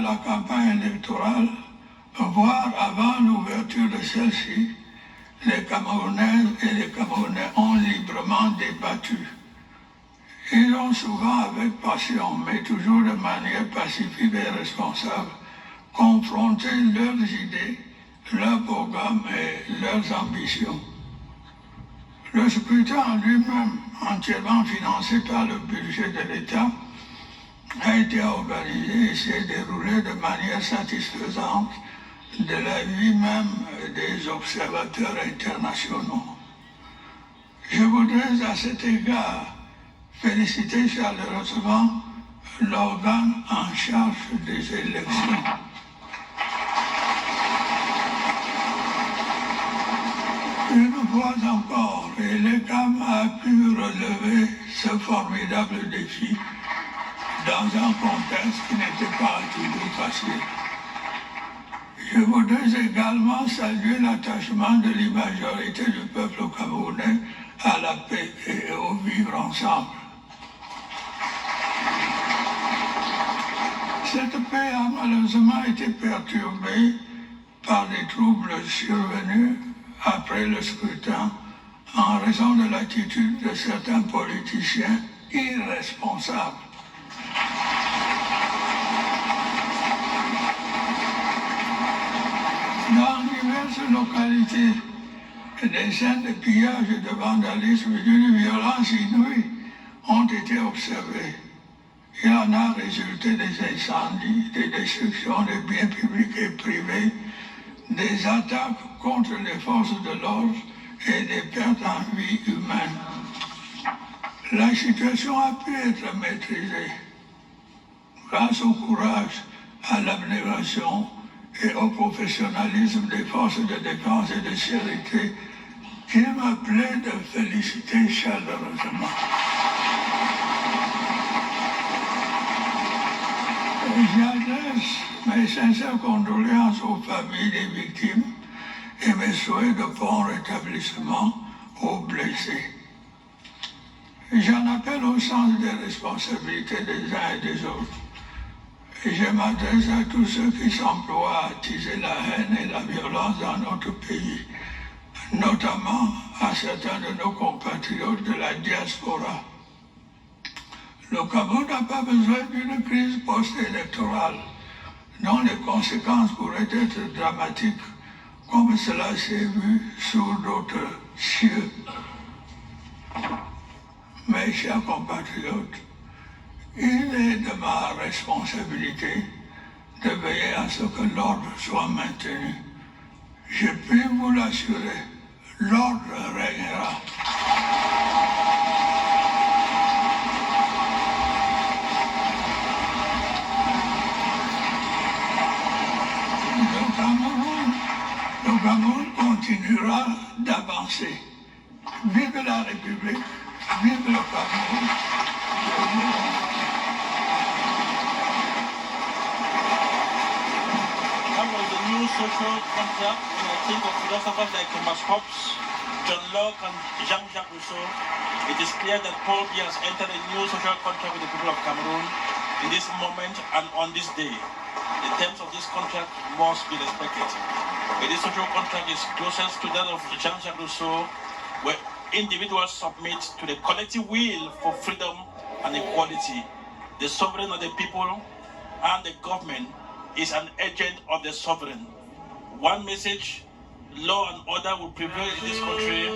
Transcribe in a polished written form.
La campagne électorale, voire avant l'ouverture de celle-ci, les Camerounaises et les Camerounais ont librement débattu. Ils ont souvent avec passion, mais toujours de manière pacifique et responsable, confronté leurs idées, leurs programmes et leurs ambitions. Le scrutin lui-même, entièrement financé par le budget de l'État, a été organisé et s'est déroulé de manière satisfaisante de l'avis même des observateurs internationaux. Je voudrais à cet égard féliciter chaleureusement l'organe en charge des élections. Une fois encore, l'ECAM a pu relever ce formidable défi dans un contexte qui n'était pas toujours facile. Je voudrais également saluer l'attachement de la majorité du peuple camerounais à la paix et au vivre ensemble. Cette paix a malheureusement été perturbée par des troubles survenus après le scrutin en raison de l'attitude de certains politiciens irresponsables. Dans diverses localités, des scènes de pillage et de vandalisme d'une violence inouïe ont été observées. Il en a résulté des incendies, des destructions de biens publics et privés, des attaques contre les forces de l'ordre et des pertes en vie humaine. La situation a pu être maîtrisée grâce au courage, à l'abnégation et au professionnalisme des forces de défense et de sécurité qui me plaît de féliciter chaleureusement. J'adresse mes sincères condoléances aux familles des victimes et mes souhaits de bon rétablissement aux blessés. J'en appelle au sens des responsabilités des uns et des autres. Et je m'adresse à tous ceux qui s'emploient à attiser la haine et la violence dans notre pays, notamment à certains de nos compatriotes de la diaspora. Le Cameroun n'a pas besoin d'une crise post-électorale dont les conséquences pourraient être dramatiques, comme cela s'est vu sur d'autres cieux. Mes chers compatriotes, il est de ma responsabilité de veiller à ce que l'ordre soit maintenu. Je puis vous l'assurer, l'ordre régnera. Le Cameroun continuera d'avancer. Vive la République, vive le Cameroun. The new social contract, when I think of philosophers like Thomas Hobbes, John Locke and Jean-Jacques Rousseau, it is clear that Paul Biya has entered a new social contract with the people of Cameroon in this moment and on this day. The terms of this contract must be respected. This social contract is closest to that of Jean-Jacques Rousseau, where individuals submit to the collective will for freedom and equality. The sovereign of the people and the government is an agent of the sovereign. One message: law and order will prevail in this country.